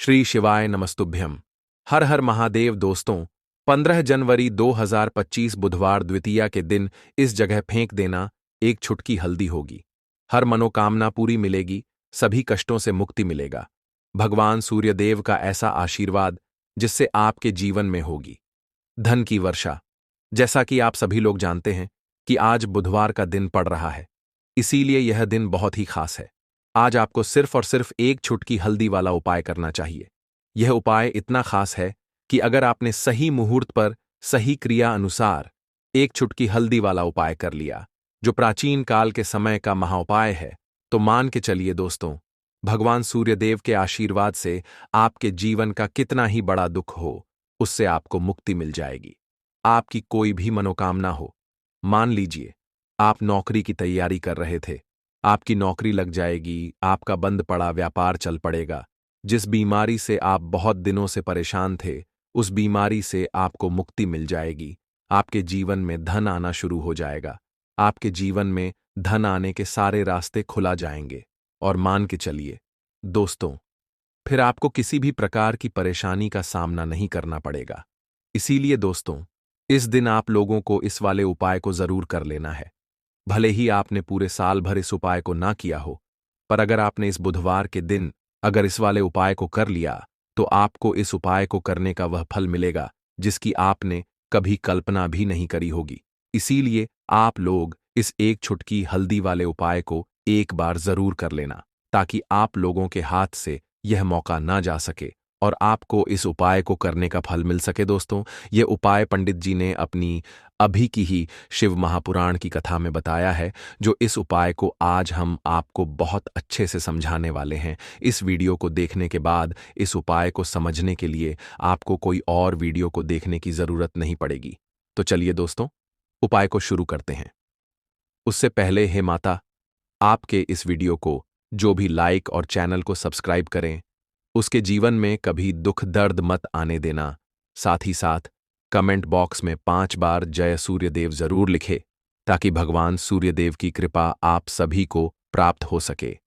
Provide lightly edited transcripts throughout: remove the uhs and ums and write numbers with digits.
श्री शिवाय नमस्तुभ्यम। हर हर महादेव। दोस्तों, 15 जनवरी 2025 बुधवार द्वितीया के दिन इस जगह फेंक देना एक छुटकी हल्दी होगी। हर मनोकामना पूरी मिलेगी, सभी कष्टों से मुक्ति मिलेगा। भगवान सूर्यदेव का ऐसा आशीर्वाद जिससे आपके जीवन में होगी धन की वर्षा। जैसा कि आप सभी लोग जानते हैं कि आज बुधवार का दिन पड़ रहा है, इसीलिए यह दिन बहुत ही खास है। आज आपको सिर्फ और सिर्फ एक छुटकी हल्दी वाला उपाय करना चाहिए। यह उपाय इतना खास है कि अगर आपने सही मुहूर्त पर सही क्रिया अनुसार एक छुटकी हल्दी वाला उपाय कर लिया, जो प्राचीन काल के समय का महाउपाय है, तो मान के चलिए दोस्तों, भगवान सूर्यदेव के आशीर्वाद से आपके जीवन का कितना ही बड़ा दुख हो, उससे आपको मुक्ति मिल जाएगी। आपकी कोई भी मनोकामना हो, मान लीजिए आप नौकरी की तैयारी कर रहे थे, आपकी नौकरी लग जाएगी, आपका बंद पड़ा व्यापार चल पड़ेगा। जिस बीमारी से आप बहुत दिनों से परेशान थे, उस बीमारी से आपको मुक्ति मिल जाएगी। आपके जीवन में धन आना शुरू हो जाएगा। आपके जीवन में धन आने के सारे रास्ते खुला जाएंगे। और मान के चलिए दोस्तों, फिर आपको किसी भी प्रकार की परेशानी का सामना नहीं करना पड़ेगा। इसीलिए दोस्तों, इस दिन आप लोगों को इस वाले उपाय को जरूर कर लेना है। भले ही आपने पूरे साल भर इस उपाय को ना किया हो, पर अगर आपने इस बुधवार के दिन अगर इस वाले उपाय को कर लिया, तो आपको इस उपाय को करने का वह फल मिलेगा जिसकी आपने कभी कल्पना भी नहीं करी होगी। इसीलिए आप लोग इस एक छुटकी हल्दी वाले उपाय को एक बार जरूर कर लेना, ताकि आप लोगों के हाथ से यह मौका ना जा सके और आपको इस उपाय को करने का फल मिल सके। दोस्तों, यह उपाय पंडित जी ने अपनी अभी की ही शिव महापुराण की कथा में बताया है, जो इस उपाय को आज हम आपको बहुत अच्छे से समझाने वाले हैं। इस वीडियो को देखने के बाद इस उपाय को समझने के लिए आपको कोई और वीडियो को देखने की जरूरत नहीं पड़ेगी। तो चलिए दोस्तों, उपाय को शुरू करते हैं। उससे पहले हे माता, आपके इस वीडियो को जो भी लाइक और चैनल को सब्सक्राइब करें, उसके जीवन में कभी दुख दर्द मत आने देना। साथ ही साथ कमेंट बॉक्स में 5 बार जय सूर्यदेव जरूर लिखे, ताकि भगवान सूर्यदेव की कृपा आप सभी को प्राप्त हो सके।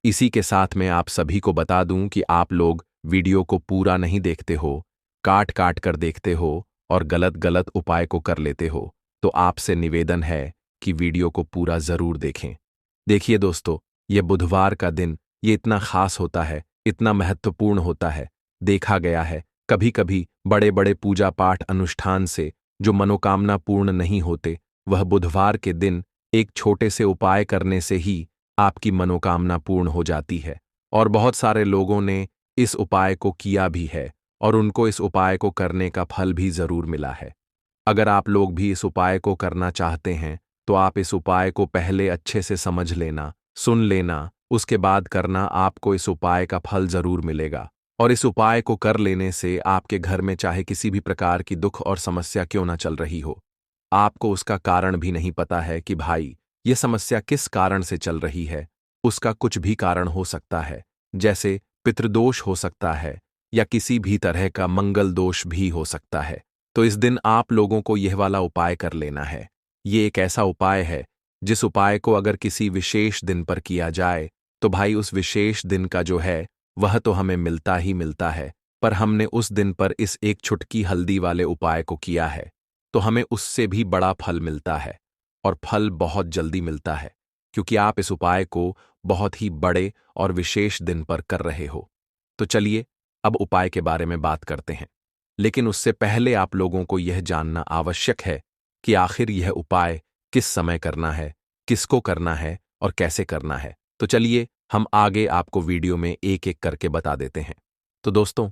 इसी के साथ मैं आप सभी को बता दूं कि आप लोग वीडियो को पूरा नहीं देखते हो, काट काट कर देखते हो और गलत गलत उपाय को कर लेते हो। तो आपसे निवेदन है कि वीडियो को पूरा जरूर देखें। देखिए दोस्तों, ये बुधवार का दिन ये इतना खास होता है, इतना महत्वपूर्ण होता है। देखा गया है कभी कभी बड़े बड़े पूजा पाठ अनुष्ठान से जो मनोकामना पूर्ण नहीं होते, वह बुधवार के दिन एक छोटे से उपाय करने से ही आपकी मनोकामना पूर्ण हो जाती है। और बहुत सारे लोगों ने इस उपाय को किया भी है और उनको इस उपाय को करने का फल भी जरूर मिला है। अगर आप लोग भी इस उपाय को करना चाहते हैं, तो आप इस उपाय को पहले अच्छे से समझ लेना, सुन लेना, उसके बाद करना। आपको इस उपाय का फल जरूर मिलेगा। और इस उपाय को कर लेने से आपके घर में चाहे किसी भी प्रकार की दुख और समस्या क्यों ना चल रही हो, आपको उसका कारण भी नहीं पता है कि भाई ये समस्या किस कारण से चल रही है। उसका कुछ भी कारण हो सकता है, जैसे पितृदोष हो सकता है या किसी भी तरह का मंगल दोष भी हो सकता है। तो इस दिन आप लोगों को यह वाला उपाय कर लेना है। ये एक ऐसा उपाय है जिस उपाय को अगर किसी विशेष दिन पर किया जाए, तो भाई उस विशेष दिन का जो है वह तो हमें मिलता ही मिलता है, पर हमने उस दिन पर इस एक छुटकी हल्दी वाले उपाय को किया है, तो हमें उससे भी बड़ा फल मिलता है। और फल बहुत जल्दी मिलता है, क्योंकि आप इस उपाय को बहुत ही बड़े और विशेष दिन पर कर रहे हो। तो चलिए अब उपाय के बारे में बात करते हैं। लेकिन उससे पहले आप लोगों को यह जानना आवश्यक है कि आखिर यह उपाय किस समय करना है, किसको करना है और कैसे करना है। तो चलिए हम आगे आपको वीडियो में एक एक करके बता देते हैं। तो दोस्तों,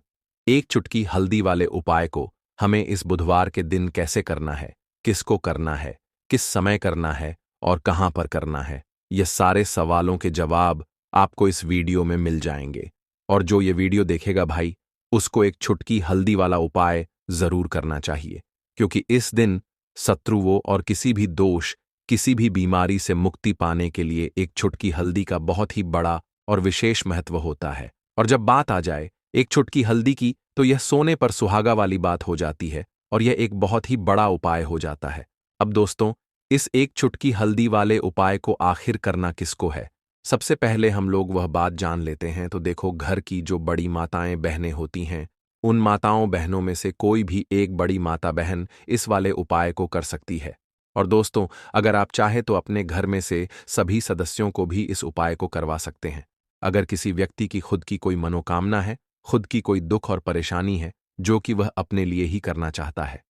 एक चुटकी हल्दी वाले उपाय को हमें इस बुधवार के दिन कैसे करना है, किसको करना है, किस समय करना है और कहां पर करना है, ये सारे सवालों के जवाब आपको इस वीडियो में मिल जाएंगे। और जो ये वीडियो देखेगा भाई, उसको एक छुटकी हल्दी वाला उपाय जरूर करना चाहिए, क्योंकि इस दिन शत्रुओं और किसी भी दोष, किसी भी बीमारी से मुक्ति पाने के लिए एक छुटकी हल्दी का बहुत ही बड़ा और विशेष महत्व होता है। और जब बात आ जाए एक छुटकी हल्दी की, तो यह सोने पर सुहागा वाली बात हो जाती है और यह एक बहुत ही बड़ा उपाय हो जाता है। अब दोस्तों, इस एक छुटकी हल्दी वाले उपाय को आखिर करना किसको है? सबसे पहले हम लोग वह बात जान लेते हैं। तो देखो, घर की जो बड़ी माताएं बहनें होती हैं, उन माताओं बहनों में से कोई भी एक बड़ी माता बहन इस वाले उपाय को कर सकती है। और दोस्तों, अगर आप चाहें तो अपने घर में से सभी सदस्यों को भी इस उपाय को करवा सकते हैं। अगर किसी व्यक्ति की खुद की कोई मनोकामना है, खुद की कोई दुख और परेशानी है जो कि वह अपने लिए ही करना चाहता है,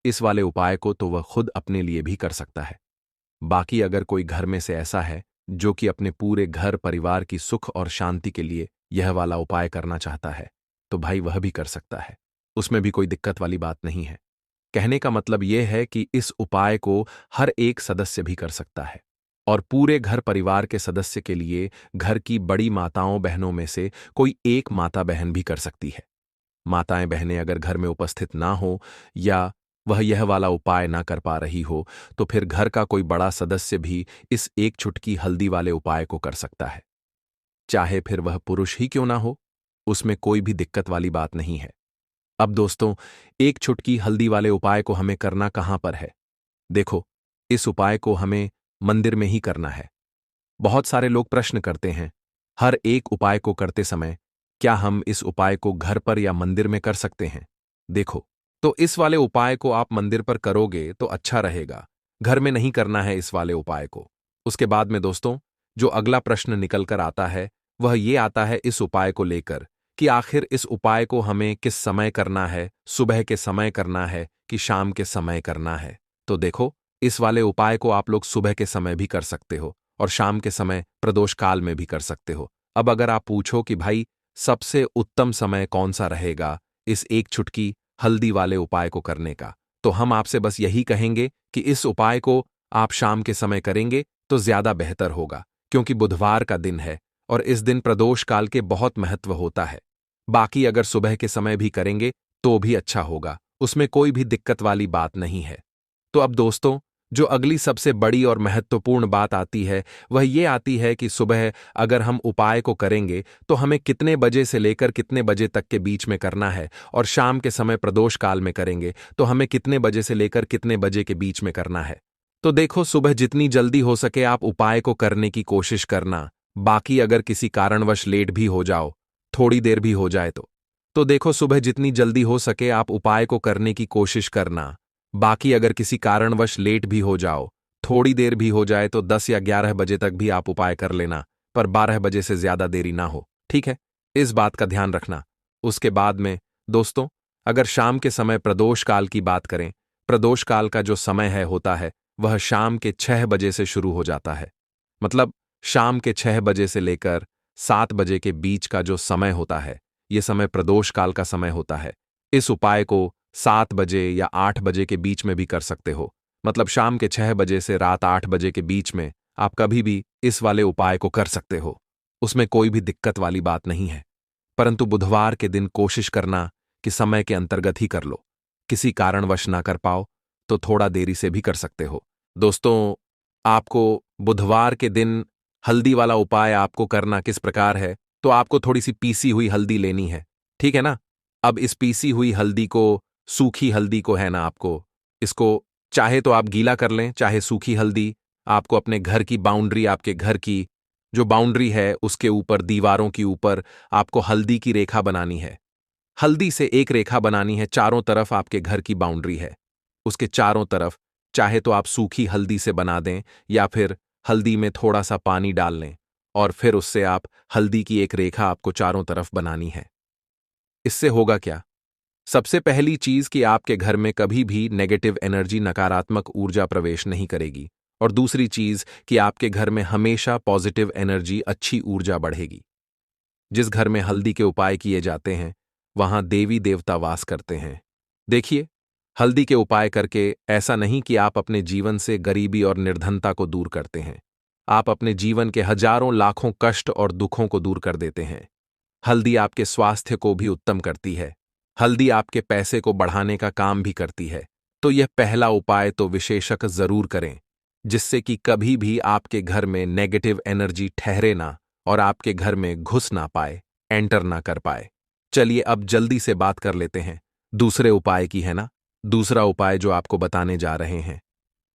इस वाले उपाय को तो वह खुद अपने लिए भी कर सकता है। बाकी अगर कोई घर में से ऐसा है जो कि अपने पूरे घर परिवार की सुख और शांति के लिए यह वाला उपाय करना चाहता है, तो भाई वह भी कर सकता है। उसमें भी कोई दिक्कत वाली बात नहीं है। कहने का मतलब यह है कि इस उपाय को हर एक सदस्य भी कर सकता है, और पूरे घर परिवार के सदस्य के लिए घर की बड़ी माताओं बहनों में से कोई एक माता बहन भी कर सकती है। माताएं बहनें अगर घर में उपस्थित ना हो या वह यह वाला उपाय ना कर पा रही हो, तो फिर घर का कोई बड़ा सदस्य भी इस एक चुटकी हल्दी वाले उपाय को कर सकता है। चाहे फिर वह पुरुष ही क्यों ना हो, उसमें कोई भी दिक्कत वाली बात नहीं है। अब दोस्तों, एक चुटकी हल्दी वाले उपाय को हमें करना कहां पर है? देखो, इस उपाय को हमें मंदिर में ही करना है। बहुत सारे लोग प्रश्न करते हैं, हर एक उपाय को करते समय क्या हम इस उपाय को घर पर या मंदिर में कर सकते हैं? देखो, तो इस वाले उपाय को आप मंदिर पर करोगे तो अच्छा रहेगा। घर में नहीं करना है इस वाले उपाय को। उसके बाद में दोस्तों, जो अगला प्रश्न निकल कर आता है, वह ये आता है इस उपाय को लेकर कि आखिर इस उपाय को हमें किस समय करना है, सुबह के समय करना है कि शाम के समय करना है? तो देखो, इस वाले उपाय को आप लोग सुबह के समय भी कर सकते हो और शाम के समय प्रदोष काल में भी कर सकते हो। अब अगर आप पूछो कि भाई सबसे उत्तम समय कौन सा रहेगा इस एक चुटकी हल्दी वाले उपाय को करने का, तो हम आपसे बस यही कहेंगे कि इस उपाय को आप शाम के समय करेंगे तो ज्यादा बेहतर होगा, क्योंकि बुधवार का दिन है और इस दिन प्रदोष काल के बहुत महत्व होता है। बाकी अगर सुबह के समय भी करेंगे तो भी अच्छा होगा, उसमें कोई भी दिक्कत वाली बात नहीं है। तो अब दोस्तों, जो अगली सबसे बड़ी और महत्वपूर्ण बात आती है, वह ये आती है कि सुबह अगर हम उपाय को करेंगे तो हमें कितने बजे से लेकर कितने बजे तक के बीच में करना है, और शाम के समय प्रदोष काल में करेंगे तो हमें कितने बजे से लेकर कितने बजे के बीच में करना है। तो देखो, सुबह जितनी जल्दी हो सके आप उपाय को करने की कोशिश करना। बाकी अगर किसी कारणवश लेट भी हो जाओ, थोड़ी देर भी हो जाए तो देखो, सुबह जितनी जल्दी हो सके आप उपाय को करने की कोशिश करना। बाकी अगर किसी कारणवश लेट भी हो जाओ, थोड़ी देर भी हो जाए, तो 10 या 11 बजे तक भी आप उपाय कर लेना, पर 12 बजे से ज्यादा देरी ना हो, ठीक है? इस बात का ध्यान रखना। उसके बाद में दोस्तों, अगर शाम के समय प्रदोष काल की बात करें, प्रदोष काल का जो समय है होता है वह शाम के 6 बजे से शुरू हो जाता है। मतलब शाम के 6 बजे से लेकर 7 बजे के बीच का जो समय होता है, यह समय प्रदोष काल का समय होता है। इस उपाय को 7 बजे या 8 बजे के बीच में भी कर सकते हो। मतलब शाम के 6 बजे से रात 8 बजे के बीच में आप कभी भी इस वाले उपाय को कर सकते हो, उसमें कोई भी दिक्कत वाली बात नहीं है। परंतु बुधवार के दिन कोशिश करना कि समय के अंतर्गत ही कर लो। किसी कारणवश ना कर पाओ तो थोड़ा देरी से भी कर सकते हो। दोस्तों, आपको बुधवार के दिन हल्दी वाला उपाय आपको करना किस प्रकार है, तो आपको थोड़ी सी पीसी हुई हल्दी लेनी है, ठीक है ना? अब इस पीसी हुई हल्दी को, सूखी हल्दी को है ना, आपको इसको चाहे तो आप गीला कर लें, चाहे सूखी हल्दी। आपको अपने घर की बाउंड्री, आपके घर की जो बाउंड्री है उसके ऊपर, दीवारों के ऊपर आपको हल्दी की रेखा बनानी है। हल्दी से एक रेखा बनानी है, चारों तरफ आपके घर की बाउंड्री है, उसके चारों तरफ चाहे तो आप सूखी हल्दी से बना दें या फिर हल्दी में थोड़ा सा पानी डाल लें और फिर उससे आप हल्दी की एक रेखा आपको चारों तरफ बनानी है। इससे होगा क्या? सबसे पहली चीज कि आपके घर में कभी भी नेगेटिव एनर्जी, नकारात्मक ऊर्जा प्रवेश नहीं करेगी, और दूसरी चीज कि आपके घर में हमेशा पॉजिटिव एनर्जी, अच्छी ऊर्जा बढ़ेगी। जिस घर में हल्दी के उपाय किए जाते हैं वहां देवी देवता वास करते हैं। देखिए, हल्दी के उपाय करके ऐसा नहीं कि आप अपने जीवन से गरीबी और निर्धनता को दूर करते हैं, आप अपने जीवन के हजारों लाखों कष्ट और दुखों को दूर कर देते हैं। हल्दी आपके स्वास्थ्य को भी उत्तम करती है, हल्दी आपके पैसे को बढ़ाने का काम भी करती है। तो यह पहला उपाय तो विशेषक जरूर करें, जिससे कि कभी भी आपके घर में नेगेटिव एनर्जी ठहरे ना और आपके घर में घुस ना पाए, एंटर ना कर पाए। चलिए अब जल्दी से बात कर लेते हैं दूसरे उपाय की, है ना? दूसरा उपाय जो आपको बताने जा रहे हैं,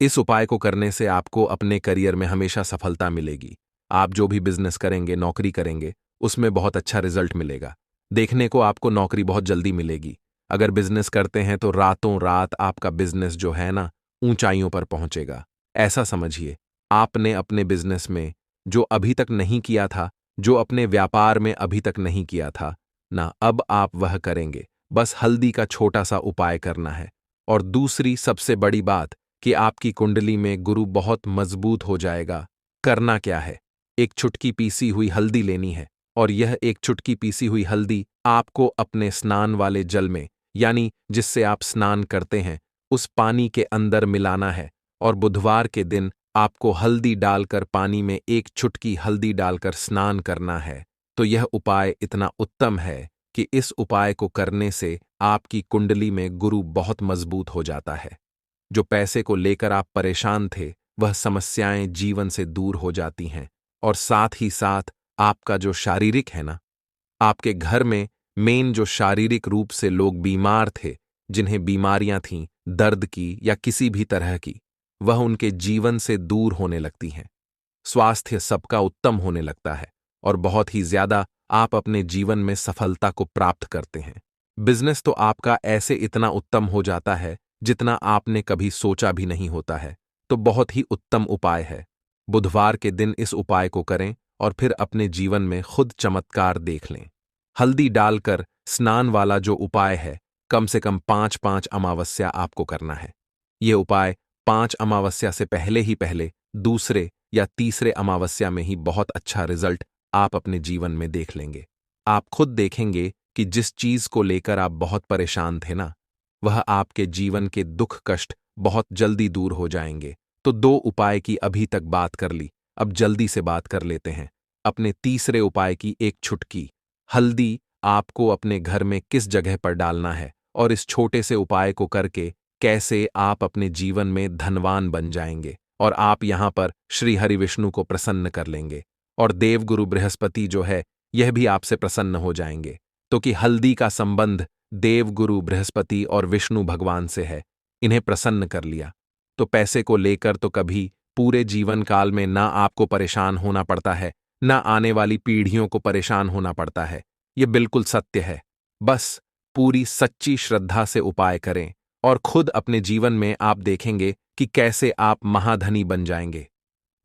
इस उपाय को करने से आपको अपने करियर में हमेशा सफलता मिलेगी। आप जो भी बिजनेस करेंगे, नौकरी करेंगे, उसमें बहुत अच्छा रिजल्ट मिलेगा। देखने को आपको नौकरी बहुत जल्दी मिलेगी। अगर बिजनेस करते हैं तो रातों रात आपका बिजनेस जो है ना, ऊंचाइयों पर पहुंचेगा। ऐसा समझिए, आपने अपने बिजनेस में जो अभी तक नहीं किया था, जो अपने व्यापार में अभी तक नहीं किया था ना, अब आप वह करेंगे। बस हल्दी का छोटा सा उपाय करना है। और दूसरी सबसे बड़ी बात कि आपकी कुंडली में गुरु बहुत मजबूत हो जाएगा। करना क्या है? एक चुटकी पीसी हुई हल्दी लेनी है, और यह एक चुटकी पीसी हुई हल्दी आपको अपने स्नान वाले जल में, यानी जिससे आप स्नान करते हैं, उस पानी के अंदर मिलाना है। और बुधवार के दिन आपको हल्दी डालकर, पानी में एक चुटकी हल्दी डालकर स्नान करना है। तो यह उपाय इतना उत्तम है कि इस उपाय को करने से आपकी कुंडली में गुरु बहुत मजबूत हो जाता है। जो पैसे को लेकर आप परेशान थे, वह समस्याएं जीवन से दूर हो जाती हैं। और साथ ही साथ आपका जो शारीरिक है ना, आपके घर में मेन जो शारीरिक रूप से लोग बीमार थे, जिन्हें बीमारियां थीं, दर्द की या किसी भी तरह की, वह उनके जीवन से दूर होने लगती हैं। स्वास्थ्य सबका उत्तम होने लगता है और बहुत ही ज्यादा आप अपने जीवन में सफलता को प्राप्त करते हैं। बिजनेस तो आपका ऐसे इतना उत्तम हो जाता है जितना आपने कभी सोचा भी नहीं होता है। तो बहुत ही उत्तम उपाय है। बुधवार के दिन इस उपाय को करें और फिर अपने जीवन में खुद चमत्कार देख लें। हल्दी डालकर स्नान वाला जो उपाय है, कम से कम 5-5 अमावस्या आपको करना है। ये उपाय 5 अमावस्या से पहले दूसरे या तीसरे अमावस्या में ही बहुत अच्छा रिजल्ट आप अपने जीवन में देख लेंगे। आप खुद देखेंगे कि जिस चीज को लेकर आप बहुत परेशान थे ना, वह आपके जीवन के दुख कष्ट बहुत जल्दी दूर हो जाएंगे। तो 2 उपाय की अभी तक बात कर ली, अब जल्दी से बात कर लेते हैं अपने तीसरे उपाय की। एक चुटकी हल्दी आपको अपने घर में किस जगह पर डालना है, और इस छोटे से उपाय को करके कैसे आप अपने जीवन में धनवान बन जाएंगे और आप यहां पर श्री हरि विष्णु को प्रसन्न कर लेंगे। और देवगुरु बृहस्पति जो है, यह भी आपसे प्रसन्न हो जाएंगे। तो कि हल्दी का संबंध देवगुरु बृहस्पति और विष्णु भगवान से है। इन्हें प्रसन्न कर लिया तो पैसे को लेकर तो कभी पूरे जीवन काल में ना आपको परेशान होना पड़ता है, ना आने वाली पीढ़ियों को परेशान होना पड़ता है। यह बिल्कुल सत्य है। बस पूरी सच्ची श्रद्धा से उपाय करें और खुद अपने जीवन में आप देखेंगे कि कैसे आप महाधनी बन जाएंगे।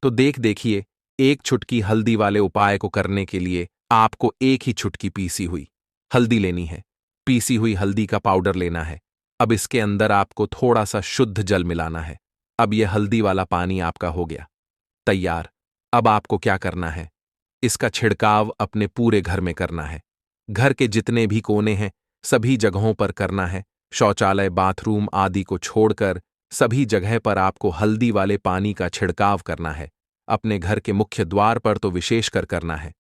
तो देखिए, एक चुटकी हल्दी वाले उपाय को करने के लिए आपको एक ही चुटकी पीसी हुई हल्दी लेनी है। पीसी हुई हल्दी का पाउडर लेना है। अब इसके अंदर आपको थोड़ा सा शुद्ध जल मिलाना है। अब यह हल्दी वाला पानी आपका हो गया तैयार। अब आपको क्या करना है? इसका छिड़काव अपने पूरे घर में करना है। घर के जितने भी कोने हैं, सभी जगहों पर करना है। शौचालय, बाथरूम आदि को छोड़कर सभी जगह पर आपको हल्दी वाले पानी का छिड़काव करना है। अपने घर के मुख्य द्वार पर तो विशेषकर करना है।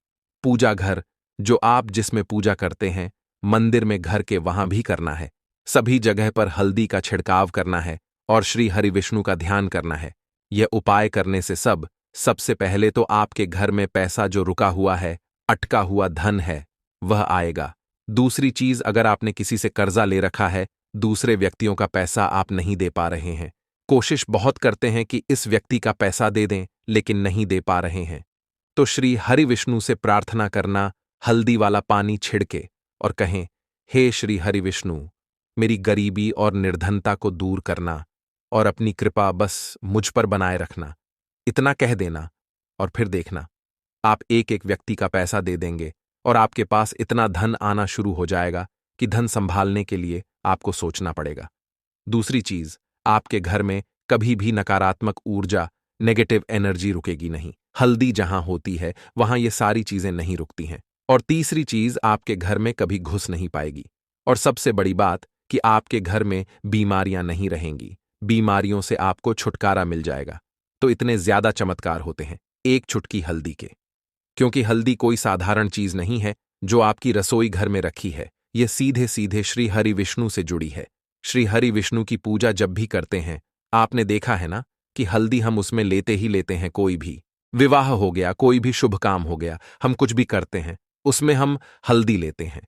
पूजा घर, जो आप जिसमें पूजा करते हैं, मंदिर में घर के वहां भी करना है। सभी जगह पर हल्दी का छिड़काव करना है और श्री हरि विष्णु का ध्यान करना है। यह उपाय करने से सबसे पहले तो आपके घर में पैसा जो रुका हुआ है, अटका हुआ धन है, वह आएगा। दूसरी चीज, अगर आपने किसी से कर्जा ले रखा है, दूसरे व्यक्तियों का पैसा आप नहीं दे पा रहे हैं, कोशिश बहुत करते हैं कि इस व्यक्ति का पैसा दे दें, लेकिन नहीं दे पा रहे हैं, तो श्री हरि विष्णु से प्रार्थना करना, हल्दी वाला पानी छिड़के और कहें, हे श्री हरि विष्णु, मेरी गरीबी और निर्धनता को दूर करना और अपनी कृपा बस मुझ पर बनाए रखना। इतना कह देना और फिर देखना, आप एक एक व्यक्ति का पैसा दे देंगे और आपके पास इतना धन आना शुरू हो जाएगा कि धन संभालने के लिए आपको सोचना पड़ेगा। दूसरी चीज, आपके घर में कभी भी नकारात्मक ऊर्जा, नेगेटिव एनर्जी रुकेगी नहीं। हल्दी जहां होती है, वहां ये सारी चीजें नहीं रुकती हैं। और तीसरी चीज, आपके घर में कभी घुस नहीं पाएगी। और सबसे बड़ी बात कि आपके घर में बीमारियां नहीं रहेंगी। बीमारियों से आपको छुटकारा मिल जाएगा। तो इतने ज्यादा चमत्कार होते हैं एक चुटकी हल्दी के। क्योंकि हल्दी कोई साधारण चीज नहीं है जो आपकी रसोई घर में रखी है। यह सीधे सीधे श्री हरि विष्णु से जुड़ी है। श्री हरि विष्णु की पूजा जब भी करते हैं, आपने देखा है ना कि हल्दी हम उसमें लेते ही लेते हैं। कोई भी विवाह हो गया, कोई भी शुभ काम हो गया, हम कुछ भी करते हैं, उसमें हम हल्दी लेते हैं।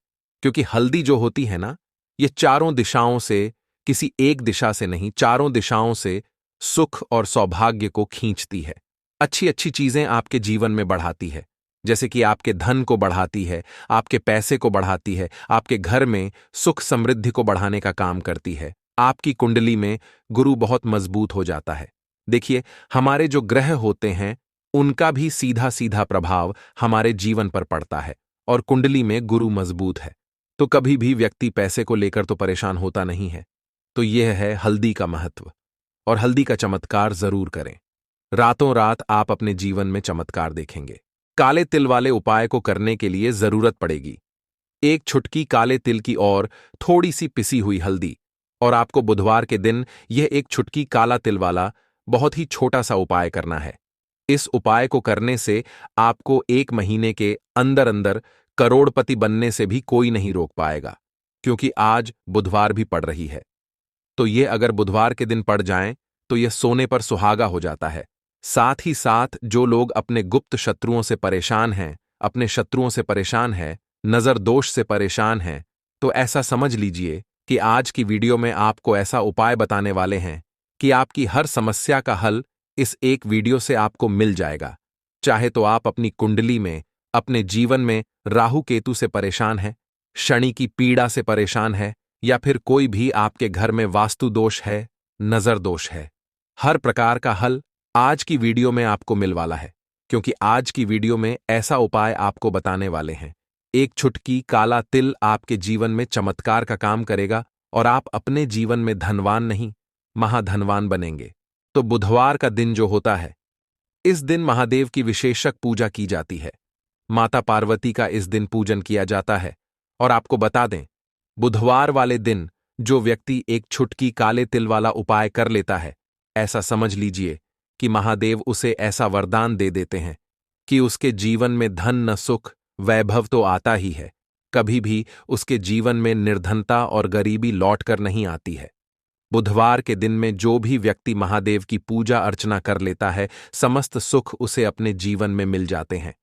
क्योंकि हल्दी जो होती है ना, ये चारों दिशाओं से, किसी एक दिशा से नहीं, चारों दिशाओं से सुख और सौभाग्य को खींचती है। अच्छी अच्छी चीजें आपके जीवन में बढ़ाती है, जैसे कि आपके धन को बढ़ाती है, आपके पैसे को बढ़ाती है, आपके घर में सुख समृद्धि को बढ़ाने का काम करती है। आपकी कुंडली में गुरु बहुत मजबूत हो जाता है। देखिए, हमारे जो ग्रह होते हैं उनका भी सीधा सीधा प्रभाव हमारे जीवन पर पड़ता है, और कुंडली में गुरु मजबूत है तो कभी भी व्यक्ति पैसे को लेकर तो परेशान होता नहीं है। तो यह है हल्दी का महत्व, और हल्दी का चमत्कार जरूर करें। रातों रात आप अपने जीवन में चमत्कार देखेंगे। काले तिल वाले उपाय को करने के लिए जरूरत पड़ेगी एक छुटकी काले तिल की और थोड़ी सी पिसी हुई हल्दी, और आपको बुधवार के दिन यह एक छुटकी काला तिल वाला बहुत ही छोटा सा उपाय करना है। इस उपाय को करने से आपको 1 महीने के अंदर अंदर करोड़पति बनने से भी कोई नहीं रोक पाएगा, क्योंकि आज बुधवार भी पड़ रही है। तो ये अगर बुधवार के दिन पड़ जाएं तो यह सोने पर सुहागा हो जाता है। साथ ही साथ जो लोग अपने गुप्त शत्रुओं से परेशान हैं, अपने शत्रुओं से परेशान हैं, नजर दोष से परेशान हैं, तो ऐसा समझ लीजिए कि आज की वीडियो में आपको ऐसा उपाय बताने वाले हैं कि आपकी हर समस्या का हल इस एक वीडियो से आपको मिल जाएगा। चाहे तो आप अपनी कुंडली में, अपने जीवन में राहु केतु से परेशान हैं, शनि की पीड़ा से परेशान है, या फिर कोई भी आपके घर में वास्तु दोष है, नजर दोष है, हर प्रकार का हल आज की वीडियो में आपको मिल वाला है। क्योंकि आज की वीडियो में ऐसा उपाय आपको बताने वाले हैं, एक छुटकी काला तिल आपके जीवन में चमत्कार का काम करेगा और आप अपने जीवन में धनवान नहीं, महाधनवान बनेंगे। तो बुधवार का दिन जो होता है, इस दिन महादेव की विशेषक पूजा की जाती है। माता पार्वती का इस दिन पूजन किया जाता है। और आपको बता दें, बुधवार वाले दिन जो व्यक्ति एक छुटकी काले तिल वाला उपाय कर लेता है, ऐसा समझ लीजिए कि महादेव उसे ऐसा वरदान दे देते हैं कि उसके जीवन में धन न सुख वैभव तो आता ही है, कभी भी उसके जीवन में निर्धनता और गरीबी लौट कर नहीं आती है। बुधवार के दिन में जो भी व्यक्ति महादेव की पूजा अर्चना कर लेता है, समस्त सुख उसे अपने जीवन में मिल जाते हैं।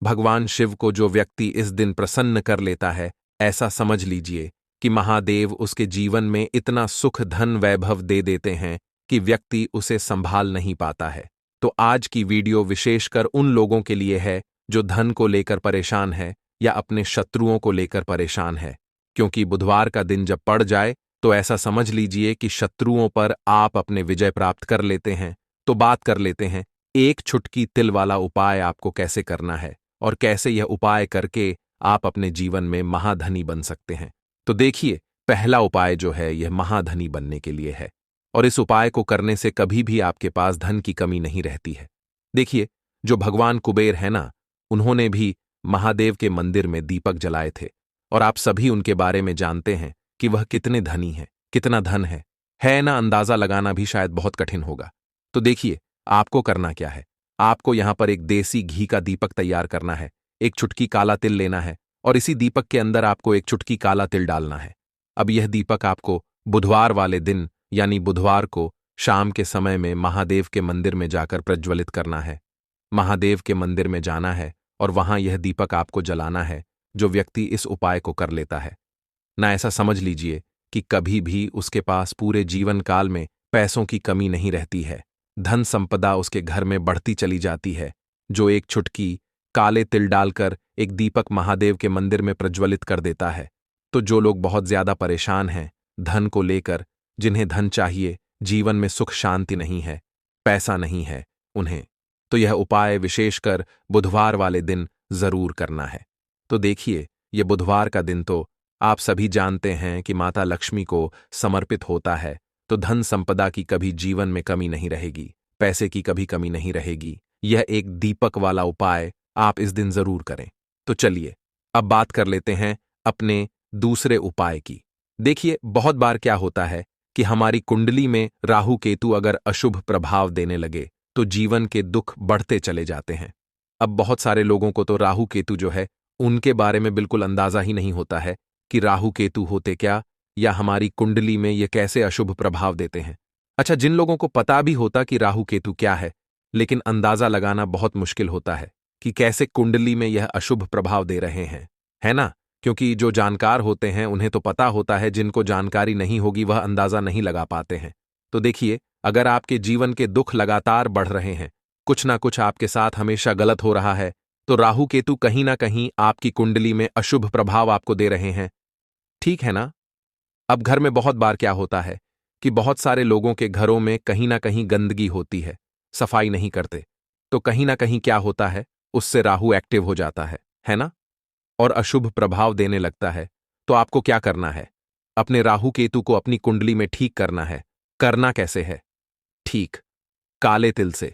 भगवान शिव को जो व्यक्ति इस दिन प्रसन्न कर लेता है, ऐसा समझ लीजिए कि महादेव उसके जीवन में इतना सुख धन वैभव दे देते हैं कि व्यक्ति उसे संभाल नहीं पाता है। तो आज की वीडियो विशेषकर उन लोगों के लिए है जो धन को लेकर परेशान है या अपने शत्रुओं को लेकर परेशान है, क्योंकि बुधवार का दिन जब पड़ जाए तो ऐसा समझ लीजिए कि शत्रुओं पर आप अपने विजय प्राप्त कर लेते हैं। तो बात कर लेते हैं एक छुटकी तिल वाला उपाय आपको कैसे करना है और कैसे यह उपाय करके आप अपने जीवन में महाधनी बन सकते हैं। तो देखिए, पहला उपाय जो है यह महाधनी बनने के लिए है, और इस उपाय को करने से कभी भी आपके पास धन की कमी नहीं रहती है। देखिए, जो भगवान कुबेर है ना, उन्होंने भी महादेव के मंदिर में दीपक जलाए थे, और आप सभी उनके बारे में जानते हैं कि वह कितने धनी हैं, कितना धन है ना, अंदाजा लगाना भी शायद बहुत कठिन होगा। तो देखिए, आपको करना क्या है, आपको यहां पर एक देसी घी का दीपक तैयार करना है, एक चुटकी काला तिल लेना है, और इसी दीपक के अंदर आपको एक चुटकी काला तिल डालना है। अब यह दीपक आपको बुधवार वाले दिन यानी बुधवार को शाम के समय में महादेव के मंदिर में जाकर प्रज्वलित करना है। महादेव के मंदिर में जाना है और वहां यह दीपक आपको जलाना है। जो व्यक्ति इस उपाय को कर लेता है ना, ऐसा समझ लीजिए कि कभी भी उसके पास पूरे जीवन काल में पैसों की कमी नहीं रहती है, धन संपदा उसके घर में बढ़ती चली जाती है। जो एक छुटकी काले तिल डालकर एक दीपक महादेव के मंदिर में प्रज्वलित कर देता है, तो जो लोग बहुत ज्यादा परेशान हैं धन को लेकर, जिन्हें धन चाहिए, जीवन में सुख शांति नहीं है, पैसा नहीं है उन्हें, तो यह उपाय विशेषकर बुधवार वाले दिन जरूर करना है। तो देखिए, यह बुधवार का दिन तो आप सभी जानते हैं कि माता लक्ष्मी को समर्पित होता है, तो धन संपदा की कभी जीवन में कमी नहीं रहेगी, पैसे की कभी कमी नहीं रहेगी। यह एक दीपक वाला उपाय आप इस दिन जरूर करें। तो चलिए अब बात कर लेते हैं अपने दूसरे उपाय की। देखिए, बहुत बार क्या होता है कि हमारी कुंडली में राहु केतु अगर अशुभ प्रभाव देने लगे तो जीवन के दुख बढ़ते चले जाते हैं। अब बहुत सारे लोगों को तो राहु केतु जो है उनके बारे में बिल्कुल अंदाजा ही नहीं होता है कि राहु केतु होते क्या, या हमारी कुंडली में ये कैसे अशुभ प्रभाव देते हैं। अच्छा, जिन लोगों को पता भी होता कि राहु केतु क्या है, लेकिन अंदाजा लगाना बहुत मुश्किल होता है कि कैसे कुंडली में यह अशुभ प्रभाव दे रहे हैं, है ना? क्योंकि जो जानकार होते हैं उन्हें तो पता होता है, जिनको जानकारी नहीं होगी वह अंदाजा नहीं लगा पाते हैं। तो देखिए, अगर आपके जीवन के दुख लगातार बढ़ रहे हैं, कुछ ना कुछ आपके साथ हमेशा गलत हो रहा है, तो राहु केतु कहीं ना कहीं आपकी कुंडली में अशुभ प्रभाव आपको दे रहे हैं। ठीक है ना? अब घर में बहुत बार क्या होता है कि बहुत सारे लोगों के घरों में कहीं ना कहीं गंदगी होती है, सफाई नहीं करते, तो कहीं ना कहीं क्या होता है, उससे राहु एक्टिव हो जाता है ना? और अशुभ प्रभाव देने लगता है। तो आपको क्या करना है? अपने राहु केतु को अपनी कुंडली में ठीक करना है। करना कैसे है? ठीक, काले तिल से।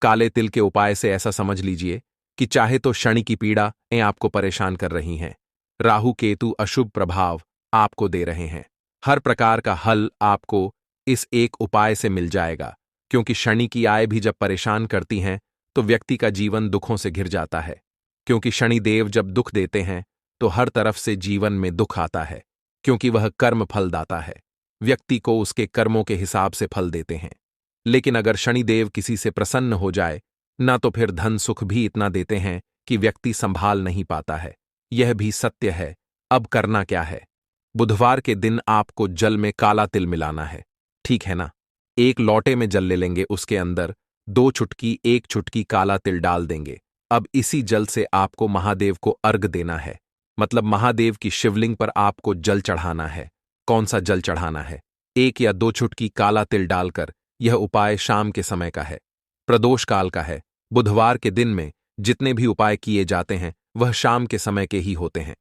काले तिल के उपाय से ऐसा समझ लीजिए कि चाहे तो शनि की पीड़ाएं आपको परेशान कर रही हैं, राहु केतु अशुभ प्रभाव आपको दे रहे हैं, हर प्रकार का हल आपको इस एक उपाय से मिल जाएगा। क्योंकि शनि की आय भी जब परेशान करती हैं तो व्यक्ति का जीवन दुखों से घिर जाता है। क्योंकि शनि देव जब दुख देते हैं तो हर तरफ से जीवन में दुख आता है, क्योंकि वह कर्म फलदाता है। व्यक्ति को उसके कर्मों के हिसाब से फल देते हैं। लेकिन अगर शनिदेव किसी से प्रसन्न हो जाए ना, तो फिर धन सुख भी इतना देते हैं कि व्यक्ति संभाल नहीं पाता है। यह भी सत्य है। अब करना क्या है? बुधवार के दिन आपको जल में काला तिल मिलाना है। ठीक है ना? एक लोटे में जल ले लेंगे, उसके अंदर 2 चुटकी 1 चुटकी काला तिल डाल देंगे। अब इसी जल से आपको महादेव को अर्घ देना है, मतलब महादेव की शिवलिंग पर आपको जल चढ़ाना है। कौन सा जल चढ़ाना है? 1 या 2 चुटकी काला तिल डालकर। यह उपाय शाम के समय का है, प्रदोष काल का है। बुधवार के दिन में जितने भी उपाय किए जाते हैं वह शाम के समय के ही होते हैं।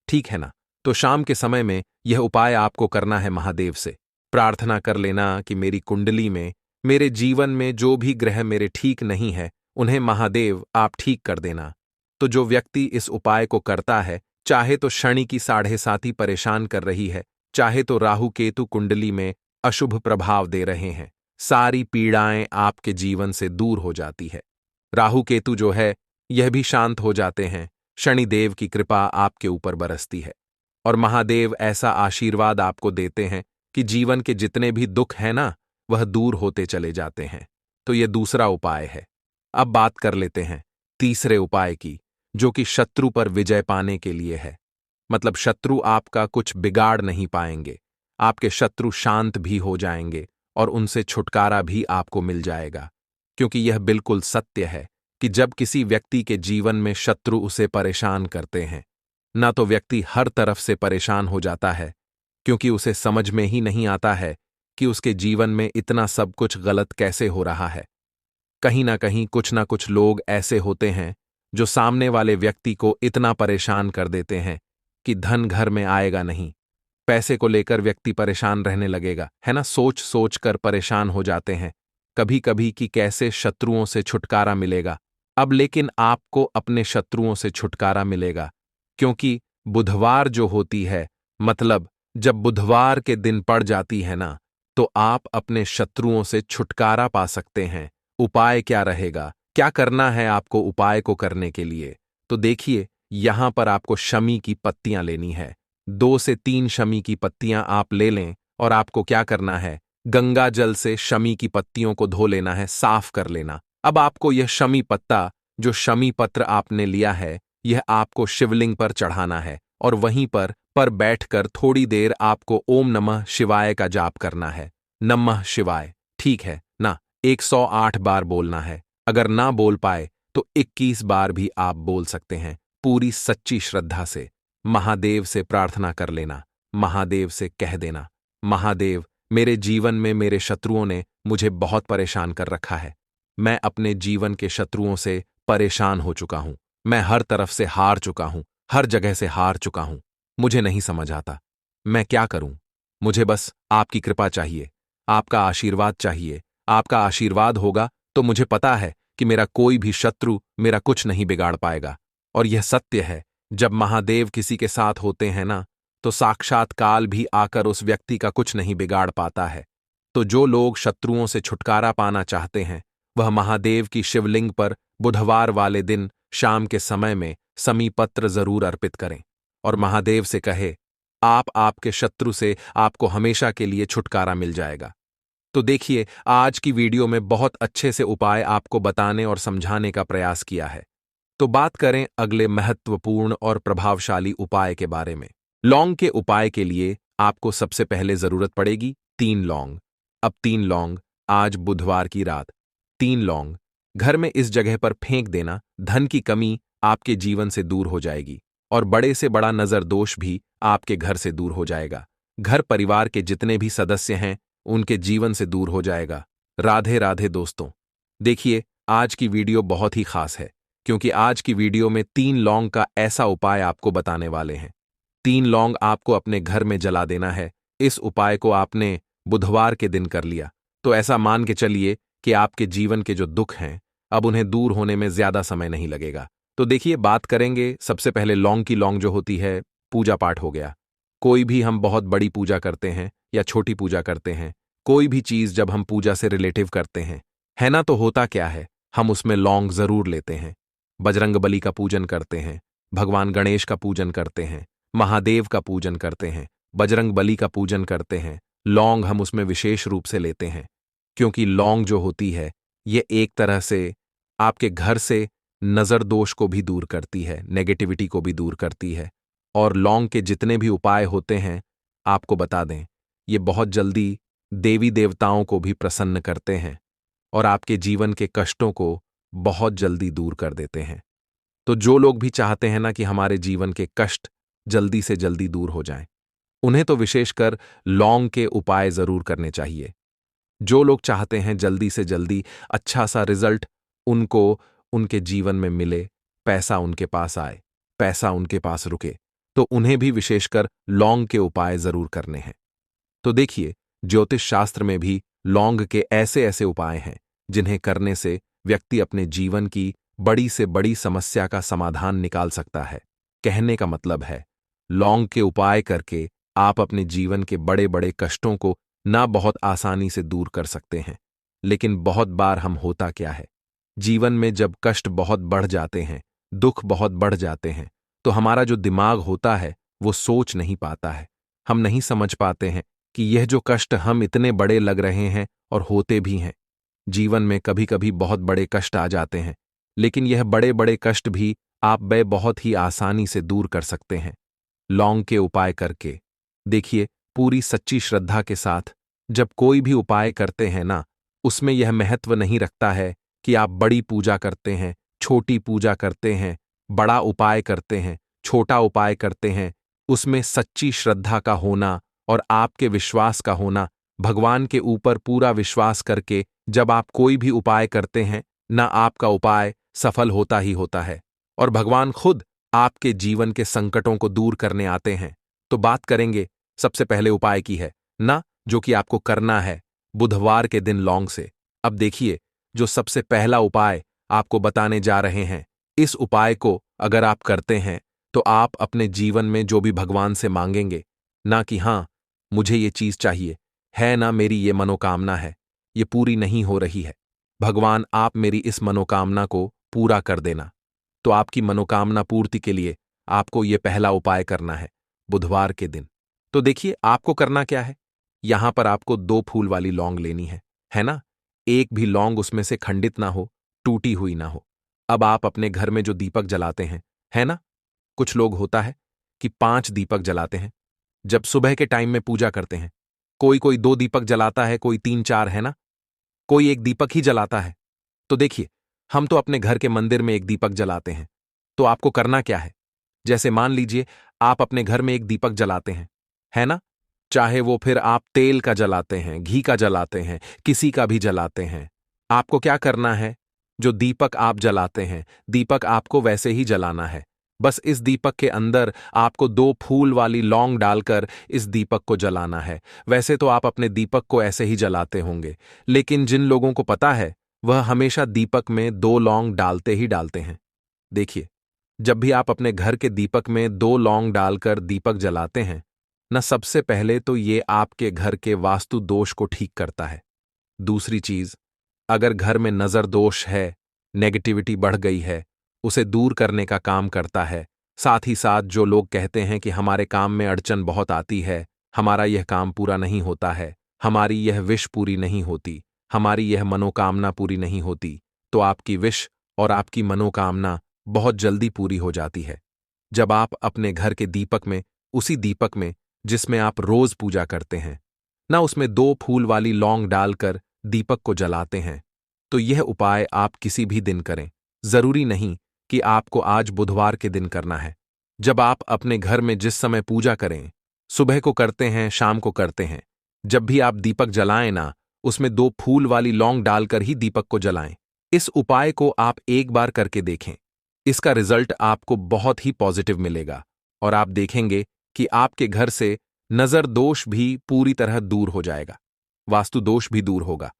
ठीक है ना? तो शाम के समय में यह उपाय आपको करना है। महादेव से प्रार्थना कर लेना कि मेरी कुंडली में, मेरे जीवन में जो भी ग्रह मेरे ठीक नहीं है, उन्हें महादेव आप ठीक कर देना। तो जो व्यक्ति इस उपाय को करता है, चाहे तो शनि की 7.5 परेशान कर रही है, चाहे तो राहु केतु कुंडली में अशुभ प्रभाव दे रहे हैं, सारी पीड़ाएं आपके जीवन से दूर हो जाती है। राहु केतु जो है यह भी शांत हो जाते हैं। शनिदेव की कृपा आपके ऊपर बरसती है और महादेव ऐसा आशीर्वाद आपको देते हैं कि जीवन के जितने भी दुख हैं ना, वह दूर होते चले जाते हैं। तो यह दूसरा उपाय है। अब बात कर लेते हैं तीसरे उपाय की, जो कि शत्रु पर विजय पाने के लिए है। मतलब शत्रु आपका कुछ बिगाड़ नहीं पाएंगे, आपके शत्रु शांत भी हो जाएंगे और उनसे छुटकारा भी आपको मिल जाएगा। क्योंकि यह बिल्कुल सत्य है कि जब किसी व्यक्ति के जीवन में शत्रु उसे परेशान करते हैं ना, तो व्यक्ति हर तरफ से परेशान हो जाता है, क्योंकि उसे समझ में ही नहीं आता है कि उसके जीवन में इतना सब कुछ गलत कैसे हो रहा है। कहीं ना कुछ लोग ऐसे होते हैं जो सामने वाले व्यक्ति को इतना परेशान कर देते हैं कि धन घर में आएगा नहीं, पैसे को लेकर व्यक्ति परेशान रहने लगेगा, है ना? सोच सोच कर परेशान हो जाते हैं कभी कभी कि कैसे शत्रुओं से छुटकारा मिलेगा। अब लेकिन आपको अपने शत्रुओं से छुटकारा मिलेगा, क्योंकि बुधवार जो होती है, मतलब जब बुधवार के दिन पड़ जाती है ना, तो आप अपने शत्रुओं से छुटकारा पा सकते हैं। उपाय क्या रहेगा? क्या करना है आपको उपाय को करने के लिए? तो देखिए, यहां पर आपको शमी की पत्तियां लेनी है। 2 से 3 शमी की पत्तियां आप ले लें और आपको क्या करना है? गंगा जल से शमी की पत्तियों को धो लेना है, साफ कर लेना। अब आपको यह शमी पत्ता, जो शमी पत्र आपने लिया है, यह आपको शिवलिंग पर चढ़ाना है और वहीं पर बैठकर थोड़ी देर आपको ओम नमः शिवाय का जाप करना है। नमः शिवाय, ठीक है ना? 108 बार बोलना है। अगर ना बोल पाए तो 21 बार भी आप बोल सकते हैं, पूरी सच्ची श्रद्धा से। महादेव से प्रार्थना कर लेना, महादेव से कह देना, महादेव, मेरे जीवन में मेरे शत्रुओं ने मुझे बहुत परेशान कर रखा है। मैं अपने जीवन के शत्रुओं से परेशान हो चुका हूं। मैं हर तरफ से हार चुका हूं, हर जगह से हार चुका हूं। मुझे नहीं समझ आता मैं क्या करूं। मुझे बस आपकी कृपा चाहिए, आपका आशीर्वाद चाहिए। आपका आशीर्वाद होगा तो मुझे पता है कि मेरा कोई भी शत्रु मेरा कुछ नहीं बिगाड़ पाएगा। और यह सत्य है, जब महादेव किसी के साथ होते हैं ना, तो साक्षात काल भी आकर उस व्यक्ति का कुछ नहीं बिगाड़ पाता है। तो जो लोग शत्रुओं से छुटकारा पाना चाहते हैं, वह महादेव की शिवलिंग पर बुधवार वाले दिन शाम के समय में समीपत्र जरूर अर्पित करें और महादेव से कहे, आप आपके शत्रु से आपको हमेशा के लिए छुटकारा मिल जाएगा। तो देखिए, आज की वीडियो में बहुत अच्छे से उपाय आपको बताने और समझाने का प्रयास किया है। तो बात करें अगले महत्वपूर्ण और प्रभावशाली उपाय के बारे में। लौंग के उपाय के लिए आपको सबसे पहले जरूरत पड़ेगी 3 लौंग। अब 3 लौंग, आज बुधवार की रात 3 लौंग घर में इस जगह पर फेंक देना, धन की कमी आपके जीवन से दूर हो जाएगी और बड़े से बड़ा नजर दोष भी आपके घर से दूर हो जाएगा। घर परिवार के जितने भी सदस्य हैं उनके जीवन से दूर हो जाएगा। राधे राधे दोस्तों। देखिए, आज की वीडियो बहुत ही खास है क्योंकि आज की वीडियो में 3 लौंग का ऐसा उपाय आपको बताने वाले हैं। 3 लौंग आपको अपने घर में जला देना है। इस उपाय को आपने बुधवार के दिन कर लिया तो ऐसा मान के चलिए कि आपके जीवन के जो दुख हैं अब उन्हें दूर होने में ज्यादा समय नहीं लगेगा। तो देखिए, बात करेंगे सबसे पहले लौंग की। लौंग जो होती है, पूजा पाठ हो गया। कोई भी हम बहुत बड़ी पूजा करते हैं या छोटी पूजा करते हैं, कोई भी चीज जब हम पूजा से रिलेटिव करते हैं, है ना, तो होता क्या है, हम उसमें लौंग जरूर लेते हैं। बजरंग बली का पूजन करते हैं, भगवान गणेश का पूजन करते हैं, महादेव का पूजन करते हैं, बजरंग बली का पूजन करते हैं। लौंग हम उसमें विशेष रूप से लेते हैं क्योंकि लौंग जो होती है ये एक तरह से आपके घर से नजर दोष को भी दूर करती है, नेगेटिविटी को भी दूर करती है। और लौंग के जितने भी उपाय होते हैं आपको बता दें, ये बहुत जल्दी देवी देवताओं को भी प्रसन्न करते हैं और आपके जीवन के कष्टों को बहुत जल्दी दूर कर देते हैं। तो जो लोग भी चाहते हैं ना कि हमारे जीवन के कष्ट जल्दी से जल्दी दूर हो जाएं, उन्हें तो विशेषकर लौंग के उपाय जरूर करने चाहिए। जो लोग चाहते हैं जल्दी से जल्दी अच्छा सा रिजल्ट उनको उनके जीवन में मिले, पैसा उनके पास आए, पैसा उनके पास रुके, तो उन्हें भी विशेषकर लौंग के उपाय जरूर करने हैं। तो देखिए, ज्योतिष शास्त्र में भी लौंग के ऐसे ऐसे उपाय हैं जिन्हें करने से व्यक्ति अपने जीवन की बड़ी से बड़ी समस्या का समाधान निकाल सकता है। कहने का मतलब है, लौंग के उपाय करके आप अपने जीवन के बड़े बड़े कष्टों को ना बहुत आसानी से दूर कर सकते हैं। लेकिन बहुत बार हम होता क्या है, जीवन में जब कष्ट बहुत बढ़ जाते हैं, दुख बहुत बढ़ जाते हैं, तो हमारा जो दिमाग होता है वो सोच नहीं पाता है। हम नहीं समझ पाते हैं कि यह जो कष्ट हम इतने बड़े लग रहे हैं और होते भी हैं। जीवन में कभी कभी बहुत बड़े कष्ट आ जाते हैं, लेकिन यह बड़े बड़े कष्ट भी आप बहुत ही आसानी से दूर कर सकते हैं लौंग के उपाय करके। देखिए, पूरी सच्ची श्रद्धा के साथ जब कोई भी उपाय करते हैं ना, उसमें यह महत्व नहीं रखता है कि आप बड़ी पूजा करते हैं, छोटी पूजा करते हैं, बड़ा उपाय करते हैं, छोटा उपाय करते हैं। उसमें सच्ची श्रद्धा का होना और आपके विश्वास का होना, भगवान के ऊपर पूरा विश्वास करके जब आप कोई भी उपाय करते हैं ना, आपका उपाय सफल होता ही होता है और भगवान खुद आपके जीवन के संकटों को दूर करने आते हैं। तो बात करेंगे सबसे पहले उपाय की है ना, जो कि आपको करना है बुधवार के दिन लौंग से। अब देखिए, जो सबसे पहला उपाय आपको बताने जा रहे हैं, इस उपाय को अगर आप करते हैं तो आप अपने जीवन में जो भी भगवान से मांगेंगे ना कि हाँ मुझे ये चीज चाहिए है ना, मेरी ये मनोकामना है, ये पूरी नहीं हो रही है, भगवान आप मेरी इस मनोकामना को पूरा कर देना। तो आपकी मनोकामना पूर्ति के लिए आपको ये पहला उपाय करना है बुधवार के दिन। तो देखिए, आपको करना क्या है, यहां पर आपको 2 फूल वाली लौंग लेनी है ना। एक भी लौंग उसमें से खंडित ना हो, टूटी हुई ना हो। अब आप अपने घर में जो दीपक जलाते हैं, है ना, कुछ लोग होता है कि 5 दीपक जलाते हैं जब सुबह के टाइम में पूजा करते हैं। कोई कोई 2 दीपक जलाता है, कोई 3-4, है ना, कोई 1 दीपक ही जलाता है। तो देखिए, हम तो अपने घर के मंदिर में 1 दीपक जलाते हैं। तो आपको करना क्या है, जैसे मान लीजिए आप अपने घर में 1 दीपक जलाते हैं, है ना, चाहे वो फिर आप तेल का जलाते हैं, घी का जलाते हैं, किसी का भी जलाते हैं, आपको क्या करना है, जो दीपक आप जलाते हैं, दीपक आपको वैसे ही जलाना है। बस इस दीपक के अंदर आपको 2 फूल वाली लौंग डालकर इस दीपक को जलाना है। वैसे तो आप अपने दीपक को ऐसे ही जलाते होंगे, लेकिन जिन लोगों को पता है वह हमेशा दीपक में 2 लौंग डालते ही डालते हैं। देखिए, जब भी आप अपने घर के दीपक में 2 लौंग डालकर दीपक जलाते हैं न, सबसे पहले तो ये आपके घर के वास्तु दोष को ठीक करता है। दूसरी चीज, अगर घर में नजर दोष है, नेगेटिविटी बढ़ गई है, उसे दूर करने का काम करता है। साथ ही साथ जो लोग कहते हैं कि हमारे काम में अड़चन बहुत आती है, हमारा यह काम पूरा नहीं होता है, हमारी यह विश पूरी नहीं होती, हमारी यह मनोकामना पूरी नहीं होती, तो आपकी विश और आपकी मनोकामना बहुत जल्दी पूरी हो जाती है जब आप अपने घर के दीपक में, उसी दीपक में जिसमें आप रोज पूजा करते हैं ना, उसमें 2 फूल वाली लौंग डालकर दीपक को जलाते हैं। तो यह उपाय आप किसी भी दिन करें। जरूरी नहीं कि आपको आज बुधवार के दिन करना है। जब आप अपने घर में जिस समय पूजा करें, सुबह को करते हैं, शाम को करते हैं, जब भी आप दीपक जलाएं ना, उसमें 2 फूल वाली लौंग डालकर ही दीपक को जलाएं। इस उपाय को आप एक बार करके देखें। इसका रिजल्ट आपको बहुत ही पॉजिटिव मिलेगा और आप देखेंगे कि आपके घर से नजर दोष भी पूरी तरह दूर हो जाएगा, वास्तु दोष भी दूर होगा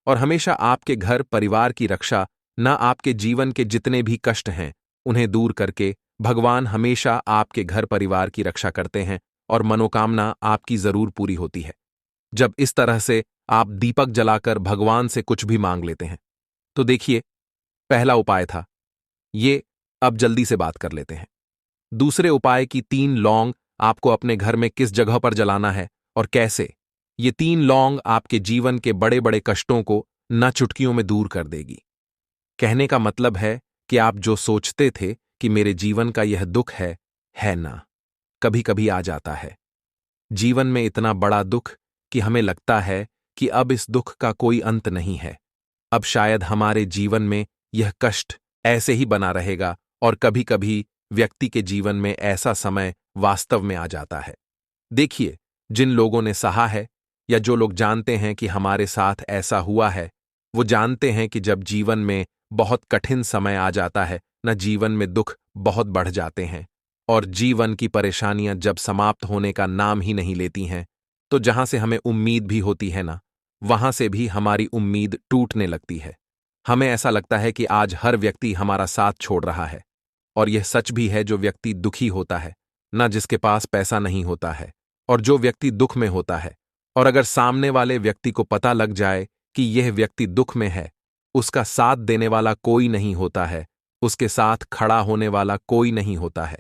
और हमेशा आपके घर परिवार की रक्षा, न आपके जीवन के जितने भी कष्ट हैं उन्हें दूर करके भगवान हमेशा आपके घर परिवार की रक्षा करते हैं और मनोकामना आपकी जरूर पूरी होती है जब इस तरह से आप दीपक जलाकर भगवान से कुछ भी मांग लेते हैं। तो देखिए, पहला उपाय था ये। अब जल्दी से बात कर लेते हैं दूसरे उपाय की। 3 लौंग आपको अपने घर में किस जगह पर जलाना है और कैसे। ये 3 लौंग आपके जीवन के बड़े बड़े कष्टों को न चुटकियों में दूर कर देगी। कहने का मतलब है कि आप जो सोचते थे कि मेरे जीवन का यह दुख है ना, कभी कभी आ जाता है जीवन में इतना बड़ा दुख कि हमें लगता है कि अब इस दुख का कोई अंत नहीं है। अब शायद हमारे जीवन में यह कष्ट ऐसे ही बना रहेगा और कभी कभी व्यक्ति के जीवन में ऐसा समय वास्तव में आ जाता है। देखिए, जिन लोगों ने सहा है या जो लोग जानते हैं कि हमारे साथ ऐसा हुआ है, वो जानते हैं कि जब जीवन में बहुत कठिन समय आ जाता है न, जीवन में दुख बहुत बढ़ जाते हैं और जीवन की परेशानियां जब समाप्त होने का नाम ही नहीं लेती हैं, तो जहां से हमें उम्मीद भी होती है ना, वहां से भी हमारी उम्मीद टूटने लगती है। हमें ऐसा लगता है कि आज हर व्यक्ति हमारा साथ छोड़ रहा है और यह सच भी है। जो व्यक्ति दुखी होता है ना, जिसके पास पैसा नहीं होता है, और जो व्यक्ति दुख में होता है, और अगर सामने वाले व्यक्ति को पता लग जाए कि यह व्यक्ति दुख में है, उसका साथ देने वाला कोई नहीं होता है, उसके साथ खड़ा होने वाला कोई नहीं होता है।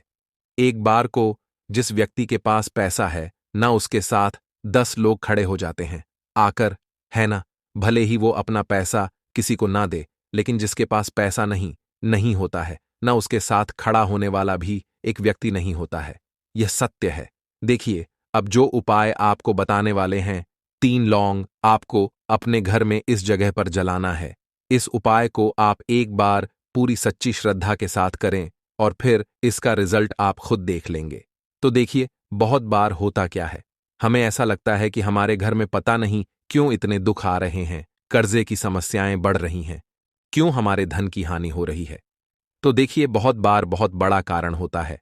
एक बार को जिस व्यक्ति के पास पैसा है ना, उसके साथ 10 लोग खड़े हो जाते हैं आकर, है ना। भले ही वो अपना पैसा किसी को ना दे, लेकिन जिसके पास पैसा नहीं होता है ना, उसके साथ खड़ा होने वाला भी एक व्यक्ति नहीं होता है। यह सत्य है। देखिए, अब जो उपाय आपको बताने वाले हैं, 3 लौंग आपको अपने घर में इस जगह पर जलाना है। इस उपाय को आप एक बार पूरी सच्ची श्रद्धा के साथ करें और फिर इसका रिजल्ट आप खुद देख लेंगे। तो देखिए, बहुत बार होता क्या है, हमें ऐसा लगता है कि हमारे घर में पता नहीं क्यों इतने दुख आ रहे हैं, कर्जे की समस्याएं बढ़ रही हैं, क्यों हमारे धन की हानि हो रही है। तो देखिए, बहुत बार बहुत बड़ा कारण होता है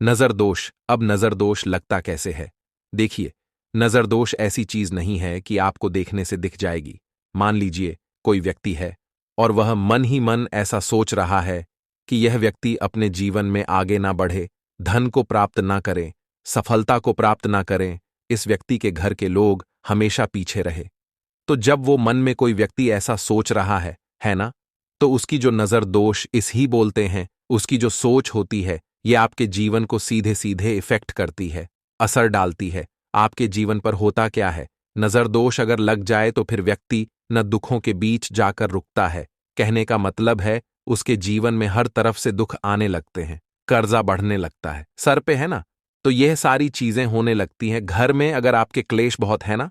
नजर दोष। अब नजर दोष लगता कैसे है? देखिए, नजर दोष ऐसी चीज नहीं है कि आपको देखने से दिख जाएगी। मान लीजिए कोई व्यक्ति है और वह मन ही मन ऐसा सोच रहा है कि यह व्यक्ति अपने जीवन में आगे ना बढ़े, धन को प्राप्त ना करें, सफलता को प्राप्त ना करें, इस व्यक्ति के घर के लोग हमेशा पीछे रहे। तो जब वो मन में कोई व्यक्ति ऐसा सोच रहा है ना, तो उसकी जो नजर दोष इस ही बोलते हैं, उसकी जो सोच होती है, ये आपके जीवन को सीधे सीधे इफेक्ट करती है, असर डालती है। आपके जीवन पर होता क्या है, नजर दोष अगर लग जाए तो फिर व्यक्ति न दुखों के बीच जाकर रुकता है। कहने का मतलब है, उसके जीवन में हर तरफ से दुख आने लगते हैं, कर्जा बढ़ने लगता है, सर पे है ना। तो यह सारी चीजें होने लगती हैं। घर में अगर आपके क्लेश बहुत है ना,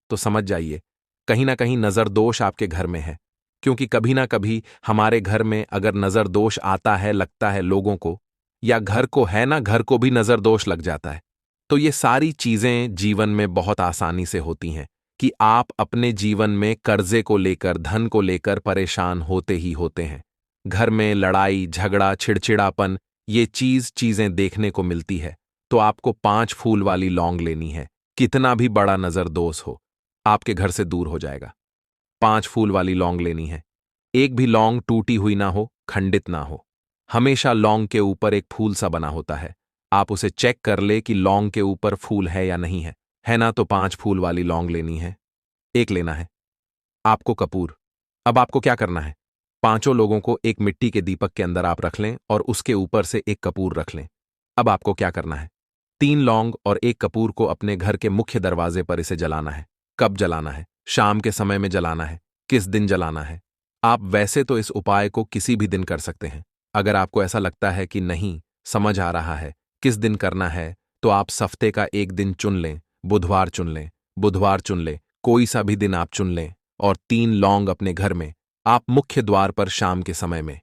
तो समझ जाइए कहीं ना कहीं नजर दोष आपके घर में है। क्योंकि कभी ना कभी हमारे घर में अगर नजर दोष आता है, लगता है लोगों को, या घर को है ना, घर को भी नजर दोष लग जाता है। तो ये सारी चीजें जीवन में बहुत आसानी से होती हैं कि आप अपने जीवन में कर्जे को लेकर, धन को लेकर परेशान होते ही होते हैं। घर में लड़ाई झगड़ा चिड़चिड़ापन, ये चीजें देखने को मिलती है। तो आपको 5 फूल वाली लौंग लेनी है। कितना भी बड़ा नजर दोष हो, आपके घर से दूर हो जाएगा। 5 फूल वाली लौंग लेनी है। एक भी लौंग टूटी हुई ना हो, खंडित ना हो। हमेशा लौंग के ऊपर एक फूल सा बना होता है। आप उसे चेक कर ले कि लौंग के ऊपर फूल है या नहीं है ना। तो 5 फूल वाली लौंग लेनी है। एक लेना है आपको कपूर। अब आपको क्या करना है, 5 लोगों को एक मिट्टी के दीपक के अंदर आप रख लें और उसके ऊपर से एक कपूर रख लें। अब आपको क्या करना है, 3 लौंग और एक कपूर को अपने घर के मुख्य दरवाजे पर इसे जलाना है। कब जलाना है? शाम के समय में जलाना है। किस दिन जलाना है? आप वैसे तो इस उपाय को किसी भी दिन कर सकते हैं। अगर आपको ऐसा लगता है कि नहीं समझ आ रहा है किस दिन करना है, तो आप हफ्ते का एक दिन चुन लें। बुधवार चुन लें, कोई सा भी दिन आप चुन लें और 3 लौंग अपने घर में आप मुख्य द्वार पर शाम के समय में,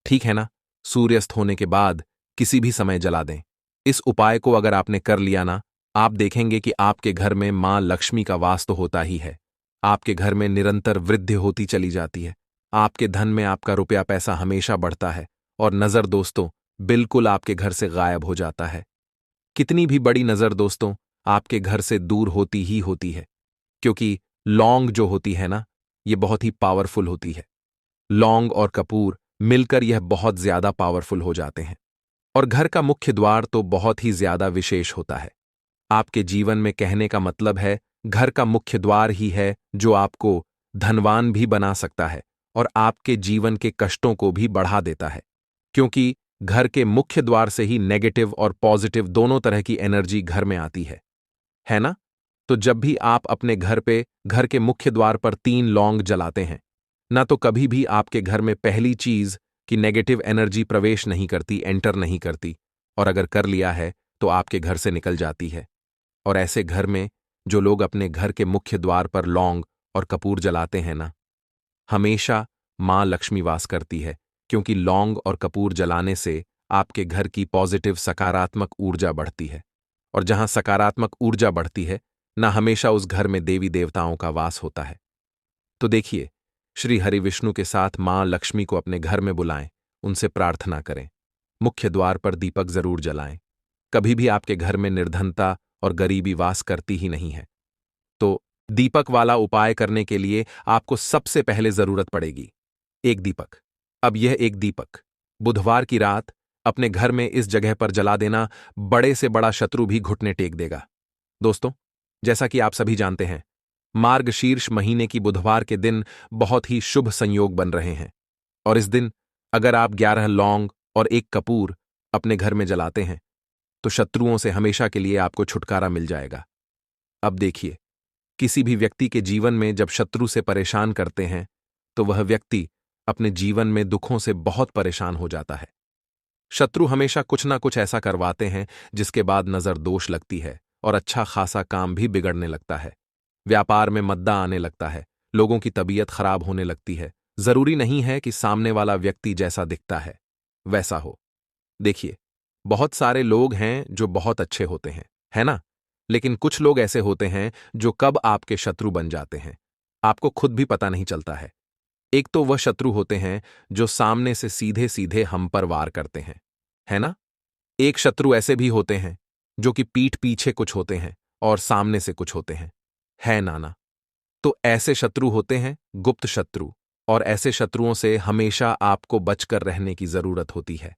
ठीक है ना, सूर्यास्त होने के बाद किसी भी समय जला दें। इस उपाय को अगर आपने कर लिया ना, आप देखेंगे कि आपके घर में मां लक्ष्मी का वास तो होता ही है। आपके घर में निरंतर वृद्धि होती चली जाती है। आपके धन में आपका रुपया पैसा हमेशा बढ़ता है और नजर दोस्तों बिल्कुल आपके घर से गायब हो जाता है। कितनी भी बड़ी नजर दोस्तों आपके घर से दूर होती ही होती है, क्योंकि लौंग जो होती है ना, ये बहुत ही पावरफुल होती है। लौंग और कपूर मिलकर यह बहुत ज्यादा पावरफुल हो जाते हैं। और घर का मुख्य द्वार तो बहुत ही ज्यादा विशेष होता है। आपके जीवन में कहने का मतलब है घर का मुख्य द्वार ही है जो आपको धनवान भी बना सकता है और आपके जीवन के कष्टों को भी बढ़ा देता है, क्योंकि घर के मुख्य द्वार से ही नेगेटिव और पॉजिटिव दोनों तरह की एनर्जी घर में आती है ना? तो जब भी आप अपने घर पे घर के मुख्य द्वार पर 3 लौंग जलाते हैं ना, तो कभी भी आपके घर में पहली चीज कि नेगेटिव एनर्जी प्रवेश नहीं करती, एंटर नहीं करती, और अगर कर लिया है तो आपके घर से निकल जाती है। और ऐसे घर में जो लोग अपने घर के मुख्य द्वार पर लौंग और कपूर जलाते हैं ना, हमेशा मां लक्ष्मी वास करती है, क्योंकि लौंग और कपूर जलाने से आपके घर की पॉजिटिव सकारात्मक ऊर्जा बढ़ती है। और जहां सकारात्मक ऊर्जा बढ़ती है ना, हमेशा उस घर में देवी देवताओं का वास होता है। तो देखिए, श्री हरि विष्णु के साथ मां लक्ष्मी को अपने घर में बुलाएं, उनसे प्रार्थना करें, मुख्य द्वार पर दीपक जरूर जलाएं। कभी भी आपके घर में निर्धनता और गरीबी वास करती ही नहीं है। तो दीपक वाला उपाय करने के लिए आपको सबसे पहले जरूरत पड़ेगी एक दीपक। अब यह एक दीपक बुधवार की रात अपने घर में इस जगह पर जला देना, बड़े से बड़ा शत्रु भी घुटने टेक देगा। दोस्तों, जैसा कि आप सभी जानते हैं, मार्गशीर्ष महीने की बुधवार के दिन बहुत ही शुभ संयोग बन रहे हैं, और इस दिन अगर आप 11 लौंग और 1 कपूर अपने घर में जलाते हैं तो शत्रुओं से हमेशा के लिए आपको छुटकारा मिल जाएगा। अब देखिए, किसी भी व्यक्ति के जीवन में जब शत्रु से परेशान करते हैं तो वह व्यक्ति अपने जीवन में दुखों से बहुत परेशान हो जाता है। शत्रु हमेशा कुछ ना कुछ ऐसा करवाते हैं जिसके बाद नजर दोष लगती है और अच्छा खासा काम भी बिगड़ने लगता है। व्यापार में मद्दा आने लगता है, लोगों की तबीयत खराब होने लगती है। जरूरी नहीं है कि सामने वाला व्यक्ति जैसा दिखता है वैसा हो। देखिए, बहुत सारे लोग हैं जो बहुत अच्छे होते हैं, है ना? लेकिन कुछ लोग ऐसे होते हैं जो कब आपके शत्रु बन जाते हैं आपको खुद भी पता नहीं चलता है। एक तो वह शत्रु होते हैं जो सामने से सीधे सीधे हम पर वार करते हैं, है ना? एक शत्रु ऐसे भी होते हैं जो कि पीठ पीछे कुछ होते हैं और सामने से कुछ होते हैं, है नाना? तो ऐसे शत्रु होते हैं गुप्त शत्रु, और ऐसे शत्रुओं से हमेशा आपको बचकर रहने की जरूरत होती है।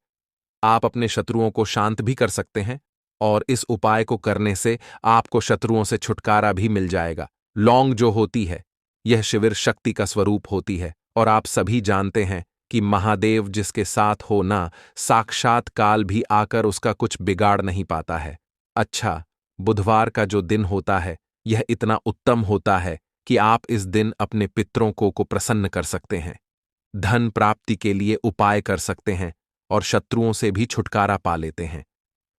आप अपने शत्रुओं को शांत भी कर सकते हैं, और इस उपाय को करने से आपको शत्रुओं से छुटकारा भी मिल जाएगा। लौंग जो होती है, यह शिविर शक्ति का स्वरूप होती है, और आप सभी जानते हैं कि महादेव जिसके साथ हो ना, साक्षात काल भी आकर उसका कुछ बिगाड़ नहीं पाता है। अच्छा, बुधवार का जो दिन होता है यह इतना उत्तम होता है कि आप इस दिन अपने पितरों को प्रसन्न कर सकते हैं, धन प्राप्ति के लिए उपाय कर सकते हैं और शत्रुओं से भी छुटकारा पा लेते हैं।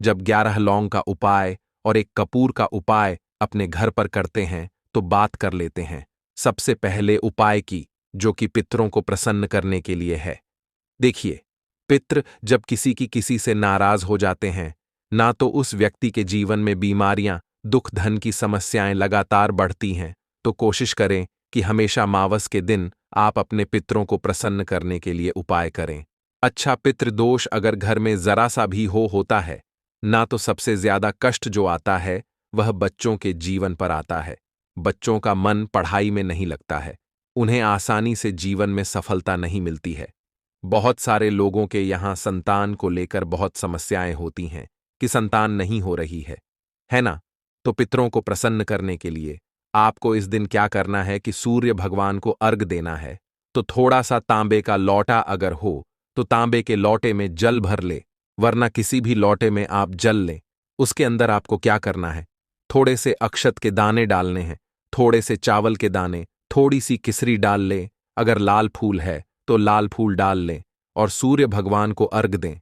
जब 11 लौंग का उपाय और 1 कपूर का उपाय अपने घर पर करते हैं तो बात कर लेते हैं सबसे पहले उपाय की, जो कि पितरों को प्रसन्न करने के लिए है। देखिए, पितृ जब किसी से नाराज हो जाते हैं ना, तो उस व्यक्ति के जीवन में बीमारियां, दुख, धन की समस्याएं लगातार बढ़ती हैं। तो कोशिश करें कि हमेशा मावस के दिन आप अपने पितरों को प्रसन्न करने के लिए उपाय करें। अच्छा, पितृदोष अगर घर में जरा सा भी होता है ना, तो सबसे ज्यादा कष्ट जो आता है वह बच्चों के जीवन पर आता है। बच्चों का मन पढ़ाई में नहीं लगता है, उन्हें आसानी से जीवन में सफलता नहीं मिलती है। बहुत सारे लोगों के यहाँ संतान को लेकर बहुत समस्याएं होती हैं कि संतान नहीं हो रही है ना? तो पितरों को प्रसन्न करने के लिए आपको इस दिन क्या करना है कि सूर्य भगवान को अर्घ देना है। तो थोड़ा सा तांबे का लौटा अगर हो तो तांबे के लौटे में जल भर ले, वरना किसी भी लौटे में आप जल लें। उसके अंदर आपको क्या करना है, थोड़े से अक्षत के दाने डालने हैं, थोड़े से चावल के दाने, थोड़ी सी किसरी डाल लें, अगर लाल फूल है तो लाल फूल डाल लें और सूर्य भगवान को अर्घ दें।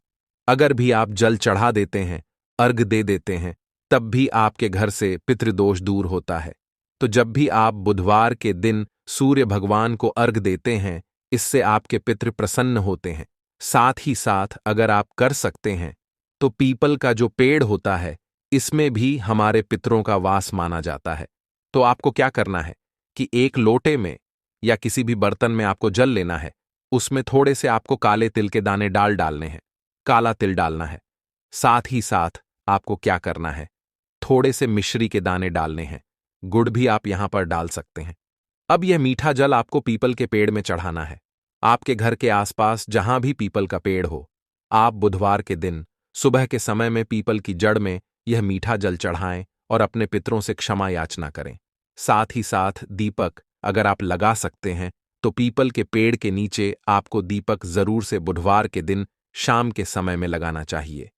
अगर भी आप जल चढ़ा देते हैं, अर्घ दे देते हैं, तब भी आपके घर से पितृदोष दूर होता है। तो जब भी आप बुधवार के दिन सूर्य भगवान को अर्घ देते हैं इससे आपके पितृ प्रसन्न होते हैं। साथ ही साथ अगर आप कर सकते हैं तो पीपल का जो पेड़ होता है, इसमें भी हमारे पितरों का वास माना जाता है। तो आपको क्या करना है कि एक लोटे में या किसी भी बर्तन में आपको जल लेना है, उसमें थोड़े से आपको काले तिल के दाने डालने हैं, काला तिल डालना है। साथ ही साथ आपको क्या करना है, थोड़े से मिश्री के दाने डालने हैं, गुड़ भी आप यहां पर डाल सकते हैं। अब यह मीठा जल आपको पीपल के पेड़ में चढ़ाना है। आपके घर के आसपास जहां भी पीपल का पेड़ हो, आप बुधवार के दिन सुबह के समय में पीपल की जड़ में यह मीठा जल चढ़ाएं और अपने पितरों से क्षमा याचना करें। साथ ही साथ दीपक अगर आप लगा सकते हैं तो पीपल के पेड़ के नीचे आपको दीपक जरूर से बुधवार के दिन शाम के समय में लगाना चाहिए।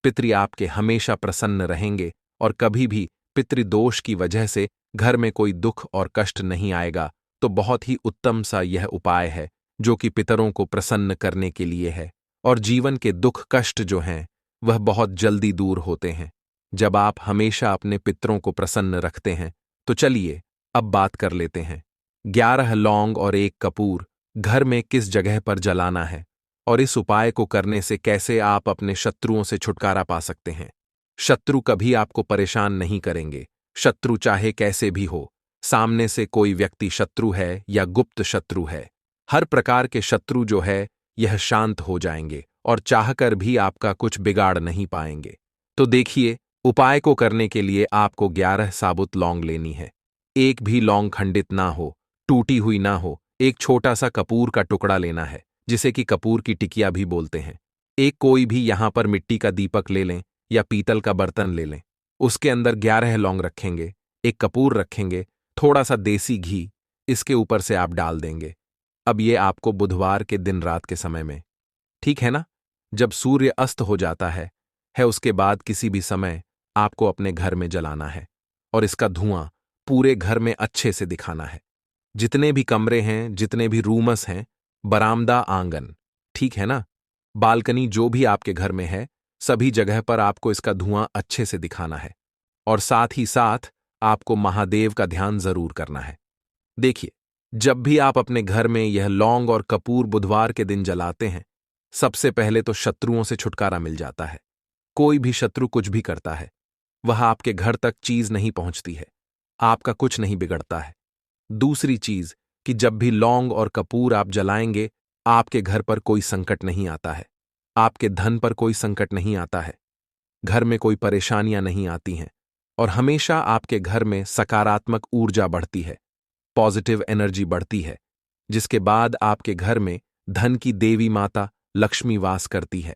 पितृ आपके हमेशा प्रसन्न रहेंगे और कभी भी पितृदोष की वजह से घर में कोई दुख और कष्ट नहीं आएगा। तो बहुत ही उत्तम सा यह उपाय है जो कि पितरों को प्रसन्न करने के लिए है, और जीवन के दुख कष्ट जो हैं वह बहुत जल्दी दूर होते हैं जब आप हमेशा अपने पितरों को प्रसन्न रखते हैं। तो चलिए अब बात कर लेते हैं 11 लौंग और 1 कपूर घर में किस जगह पर जलाना है और इस उपाय को करने से कैसे आप अपने शत्रुओं से छुटकारा पा सकते हैं। शत्रु कभी आपको परेशान नहीं करेंगे। शत्रु चाहे कैसे भी हो, सामने से कोई व्यक्ति शत्रु है या गुप्त शत्रु है, हर प्रकार के शत्रु जो है यह शांत हो जाएंगे और चाहकर भी आपका कुछ बिगाड़ नहीं पाएंगे। तो देखिए, उपाय को करने के लिए आपको 11 साबुत लौंग लेनी है। एक भी लौंग खंडित ना हो, टूटी हुई ना हो। एक छोटा सा कपूर का टुकड़ा लेना है, जिसे कि कपूर की टिकिया भी बोलते हैं। एक कोई भी यहां पर मिट्टी का दीपक ले लें या पीतल का बर्तन ले लें। उसके अंदर 11 लौंग रखेंगे, एक कपूर रखेंगे, थोड़ा सा देसी घी इसके ऊपर से आप डाल देंगे। अब ये आपको बुधवार के दिन रात के समय में, ठीक है ना, जब सूर्य अस्त हो जाता है उसके बाद किसी भी समय आपको अपने घर में जलाना है और इसका धुआं पूरे घर में अच्छे से दिखाना है। जितने भी कमरे हैं, जितने भी रूमस हैं, बरामदा, आंगन, ठीक है ना, बालकनी, जो भी आपके घर में है, सभी जगह पर आपको इसका धुआं अच्छे से दिखाना है। और साथ ही साथ आपको महादेव का ध्यान जरूर करना है। देखिए, जब भी आप अपने घर में यह लौंग और कपूर बुधवार के दिन जलाते हैं, सबसे पहले तो शत्रुओं से छुटकारा मिल जाता है। कोई भी शत्रु कुछ भी करता है, वह आपके घर तक चीज नहीं पहुंचती है, आपका कुछ नहीं बिगड़ता है। दूसरी चीज कि जब भी लौंग और कपूर आप जलाएंगे, आपके घर पर कोई संकट नहीं आता है, आपके धन पर कोई संकट नहीं आता है, घर में कोई परेशानियां नहीं आती हैं और हमेशा आपके घर में सकारात्मक ऊर्जा बढ़ती है, पॉजिटिव एनर्जी बढ़ती है, जिसके बाद आपके घर में धन की देवी माता लक्ष्मी वास करती है।